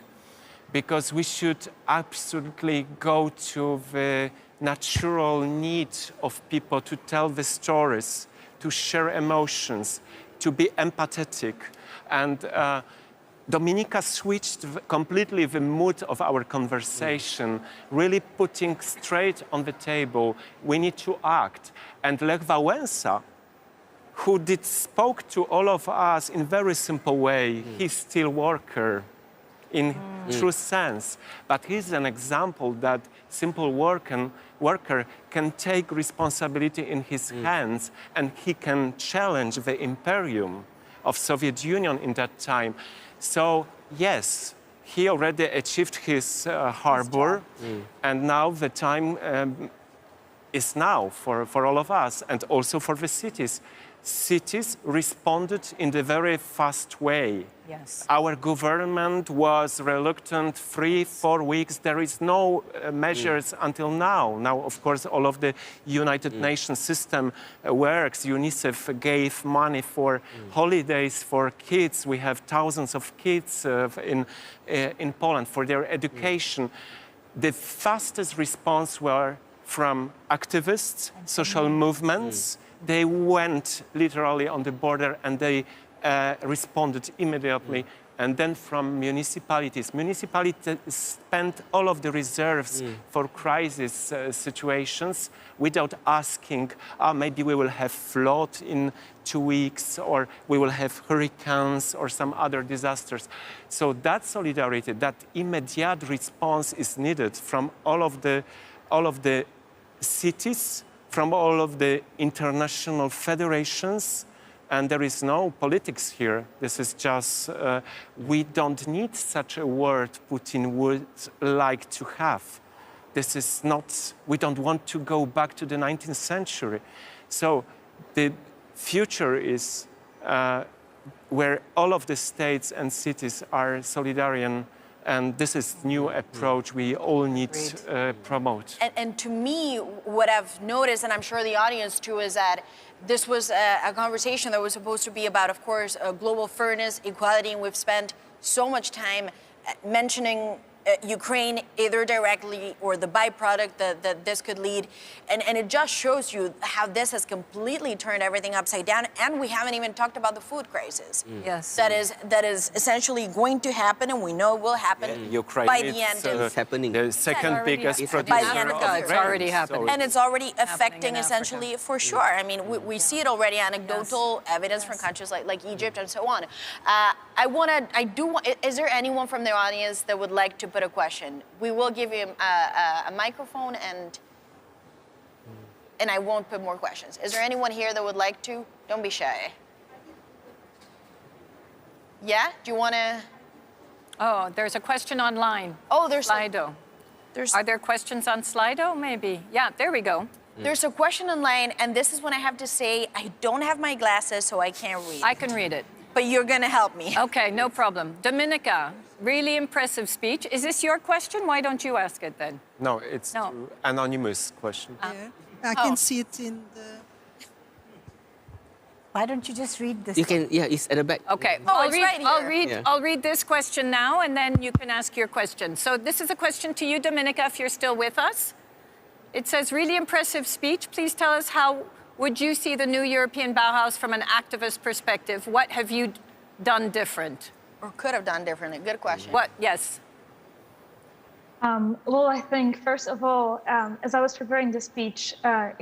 because we should absolutely go to the natural need of people to tell the stories, to share emotions, to be empathetic. And Dominika switched completely the mood of our conversation, really putting straight on the table, we need to act. And Lech Wałęsa, who spoke to all of us in a very simple way, he's still worker in true sense, but he's an example that simple worker can take responsibility in his hands, and he can challenge the imperium of Soviet Union in that time. So yes, he already achieved his harbor, and now the time is now for all of us and also for the cities. Cities responded in a very fast way. Yes. Our government was reluctant 3-4 weeks. There is no measures until now. Now, of course, all of the United Nations system works. UNICEF gave money for holidays for kids. We have thousands of kids in Poland for their education. The fastest response were from activists, social movements. They went literally on the border and they responded immediately. And then from municipalities. Municipalities spent all of the reserves for crisis situations without asking, maybe we will have flood in 2 weeks, or we will have hurricanes or some other disasters. So that solidarity, that immediate response is needed from all of the cities, from all of the international federations, and there is no politics here. This is just, we don't need such a word Putin would like to have. This is not, we don't want to go back to the 19th century. So the future is where all of the states and cities are solidarian. And this is new approach we all need to promote. And to me, what I've noticed, and I'm sure the audience too, is that this was a conversation that was supposed to be about, of course, global fairness, equality, and we've spent so much time mentioning Ukraine either directly or the byproduct that this could lead. And it just shows you how this has completely turned everything upside down. And we haven't even talked about the food crisis. Yes. That is essentially going to happen, and we know will happen by the end of It's happening. The second biggest producer by the end of the year. It's already happening. And it's already affecting in essentially for sure. I mean, we see it already, anecdotal evidence from countries like Egypt and so on. Is there anyone from the audience that would like to put a question? We will give you a microphone and I won't put more questions. Is there anyone here that would like to? Don't be shy. Yeah? Do you want to? Oh, there's a question online. Oh, there's Slido. Are there questions on Slido, maybe? Yeah, there we go. There's a question online, and this is when I have to say I don't have my glasses, so I can't read. I can read it. But you're going to help me. Okay, no problem. Dominica, really impressive speech. Is this your question? Why don't you ask it then? No, it's an anonymous question. Yeah. I can see it in the... Why don't you just read this? You can, yeah, it's at the back. Okay, Oh, it's right here. Yeah. I'll read this question now, and then you can ask your question. So this is a question to you, Dominica, if you're still with us. It says, really impressive speech. Please tell us, how would you see the new European Bauhaus from an activist perspective? What have you done different? Or could have done differently. Good question. What? Yes. Well, I think first of all, as I was preparing the speech, I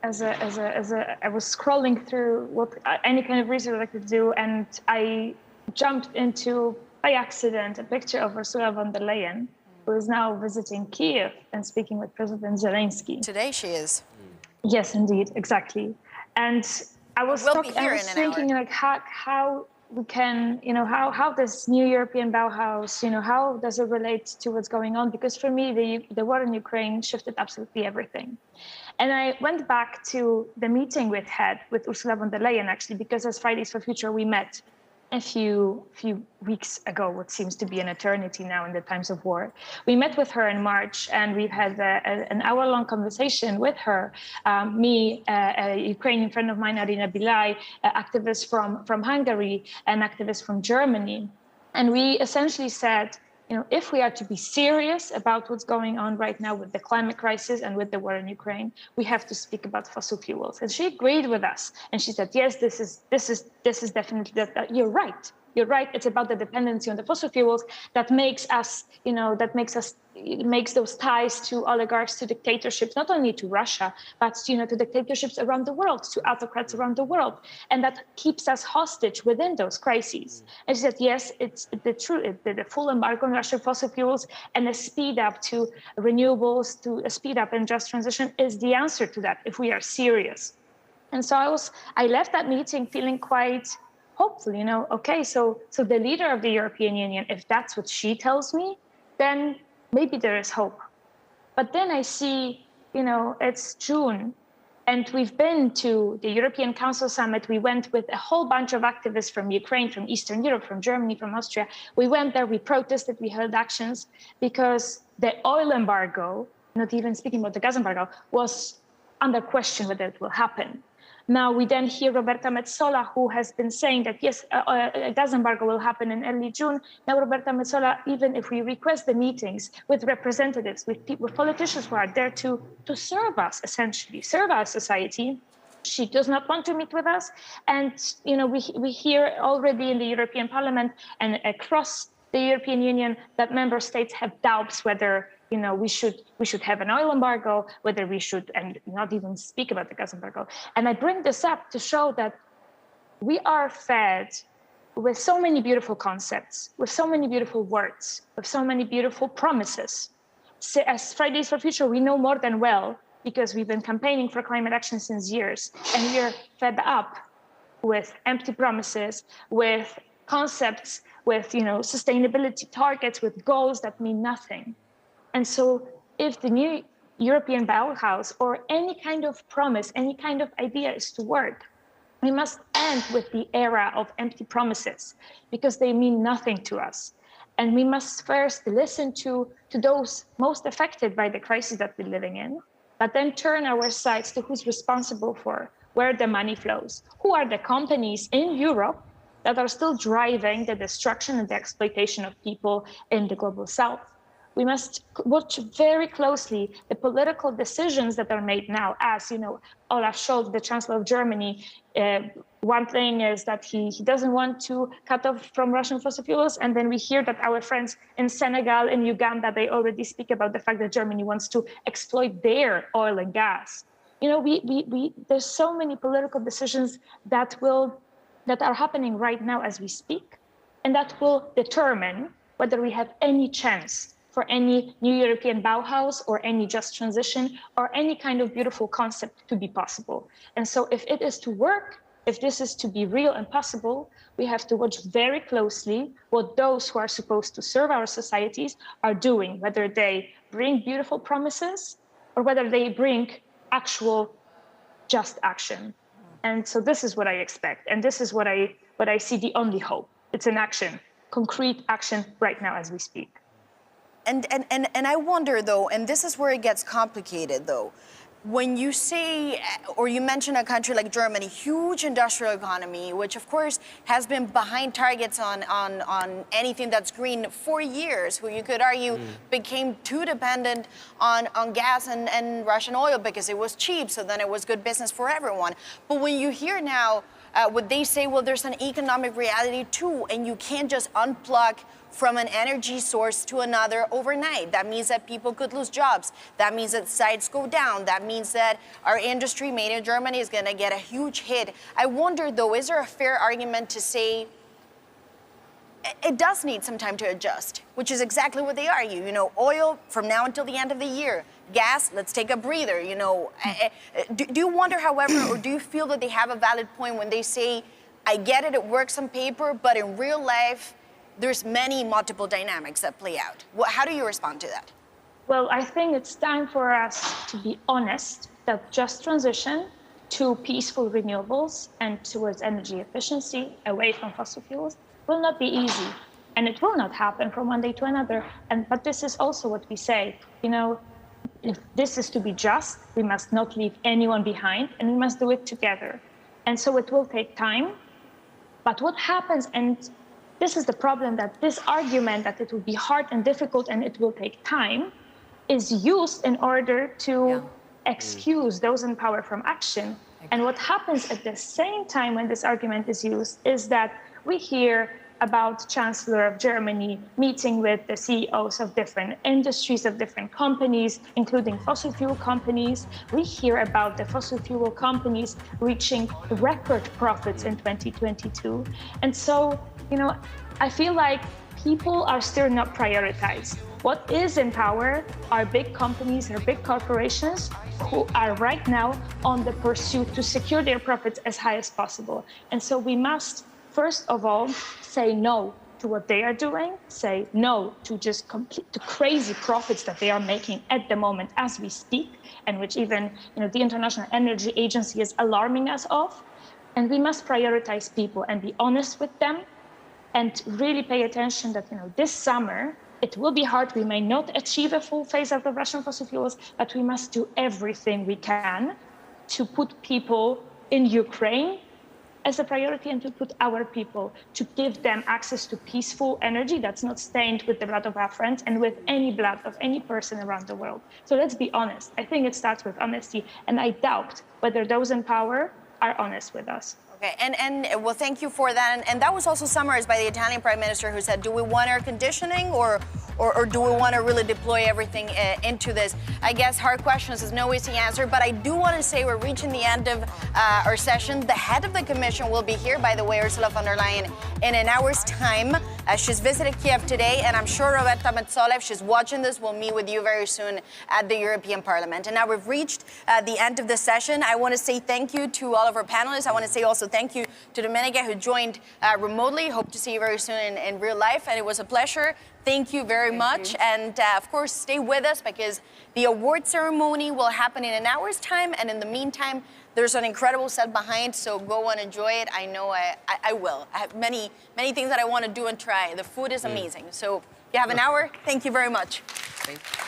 was scrolling through what any kind of research I could do, and I jumped into by accident a picture of Ursula von der Leyen, who is now visiting Kiev and speaking with President Zelensky. Today she is. Yes, indeed, exactly. And I was, We'll be here in an thinking, hour. like, how we can, how this new European Bauhaus, how does it relate to what's going on? Because for me, the war in Ukraine shifted absolutely everything. And I went back to the meeting we had with Ursula von der Leyen, actually, because as Fridays for Future, we met a few weeks ago, what seems to be an eternity now in the times of war. We met with her in March, and we've had an hour-long conversation with her. Me, a Ukrainian friend of mine, Arina Bilai, activist from Hungary, an activist from Germany. And we essentially said, if we are to be serious about what's going on right now with the climate crisis and with the war in Ukraine, we have to speak about fossil fuels. And she agreed with us. And she said, yes, this is definitely that you're right. You're right. It's about the dependency on the fossil fuels that makes us, it makes those ties to oligarchs, to dictatorships, not only to Russia, but to dictatorships around the world, to autocrats around the world, and that keeps us hostage within those crises. And she said, yes, it's the full embargo on Russian fossil fuels and a speed up to renewables, to a speed up and just transition is the answer to that if we are serious. And so I left that meeting feeling quite hopeful, okay, so the leader of the European Union, if that's what she tells me, then maybe there is hope. But then I see it's June. And we've been to the European Council Summit. We went with a whole bunch of activists from Ukraine, from Eastern Europe, from Germany, from Austria. We went there, we protested, we held actions because the oil embargo, not even speaking about the gas embargo, was under question whether it will happen. Now we then hear Roberta Metsola, who has been saying that, yes, a gas embargo will happen in early June. Now Roberta Metsola, even if we request the meetings with representatives, with politicians who are there to serve us, essentially, serve our society, she does not want to meet with us. And, we hear already in the European Parliament and across the European Union that member states have doubts whether we should have an oil embargo, whether we should, and not even speak about the gas embargo. And I bring this up to show that we are fed with so many beautiful concepts, with so many beautiful words, with so many beautiful promises. So as Fridays for Future, we know more than well because we've been campaigning for climate action since years, and we're fed up with empty promises, with concepts, with sustainability targets, with goals that mean nothing. And so if the new European Bauhaus or any kind of promise, any kind of idea is to work, we must end with the era of empty promises because they mean nothing to us. And we must first listen to those most affected by the crisis that we're living in, but then turn our sights to who's responsible for where the money flows. Who are the companies in Europe that are still driving the destruction and the exploitation of people in the global south? We must watch very closely the political decisions that are made now. As Olaf Scholz, the Chancellor of Germany, one thing is that he doesn't want to cut off from Russian fossil fuels. And then we hear that our friends in Senegal, in Uganda, they already speak about the fact that Germany wants to exploit their oil and gas. There's so many political decisions that are happening right now as we speak, and that will determine whether we have any chance for any new European Bauhaus or any just transition or any kind of beautiful concept to be possible. And so if it is to work, if this is to be real and possible, we have to watch very closely what those who are supposed to serve our societies are doing, whether they bring beautiful promises or whether they bring actual just action. And so this is what I expect. And this is what I see the only hope. It's an action, concrete action right now as we speak. And I wonder, though, and this is where it gets complicated, though. When you say, or you mention a country like Germany, huge industrial economy, which of course has been behind targets on anything that's green for years, who you could argue became too dependent on gas and Russian oil because it was cheap, so then it was good business for everyone. But when you hear now what they say, well, there's an economic reality too, and you can't just unplug from an energy source to another overnight. That means that people could lose jobs. That means that sites go down. That means that our industry made in Germany is going to get a huge hit. I wonder, though, is there a fair argument to say it does need some time to adjust, which is exactly what they argue. Oil from now until the end of the year. Gas, let's take a breather. Do you wonder, however, or do you feel that they have a valid point when they say, I get it works on paper, but in real life, there's multiple dynamics that play out. How do you respond to that? Well, I think it's time for us to be honest that just transition to peaceful renewables and towards energy efficiency away from fossil fuels will not be easy. And it will not happen from one day to another. But this is also what we say, if this is to be just, we must not leave anyone behind and we must do it together. And so it will take time. But what happens, and this is the problem, that this argument that it will be hard and difficult and it will take time is used in order to excuse those in power from action. And what happens at the same time when this argument is used is that we hear about Chancellor of Germany meeting with the CEOs of different industries, of different companies, including fossil fuel companies. We hear about the fossil fuel companies reaching record profits in 2022. And so, I feel like people are still not prioritized. What is in power are big companies or big corporations who are right now on the pursuit to secure their profits as high as possible. And so we must, first of all, say no to what they are doing, say no to just to crazy profits that they are making at the moment as we speak, and which even the International Energy Agency is alarming us of. And we must prioritize people and be honest with them, and really pay attention that this summer it will be hard. We may not achieve a full phase out of Russian fossil fuels, but we must do everything we can to put people in Ukraine as a priority, and to put our people, to give them access to peaceful energy that's not stained with the blood of our friends and with any blood of any person around the world. So let's be honest. I think it starts with honesty, and I doubt whether those in power are honest with us. Okay, and well, thank you for that. And that was also summarized by the Italian Prime Minister, who said, do we want air conditioning or do we want to really deploy everything into this? I guess hard questions is no easy answer, but I do want to say we're reaching the end of our session. The head of the commission will be here, by the way, Ursula von der Leyen, in an hour's time. She's visited Kiev today, and I'm sure Roberta Metsola, if she's watching this, will meet with you very soon at the European Parliament. And now we've reached the end of the session. I want to say thank you to all of our panelists. I want to say also thank you to Domenica, who joined remotely. Hope to see you very soon in real life, and it was a pleasure. Thank you very much. And of course, stay with us, because the award ceremony will happen in an hour's time. And in the meantime, there's an incredible set behind, so go and enjoy it. I know I will. I have many things that I want to do and try. The food is amazing. So you have an hour. Thank you very much. Thank you.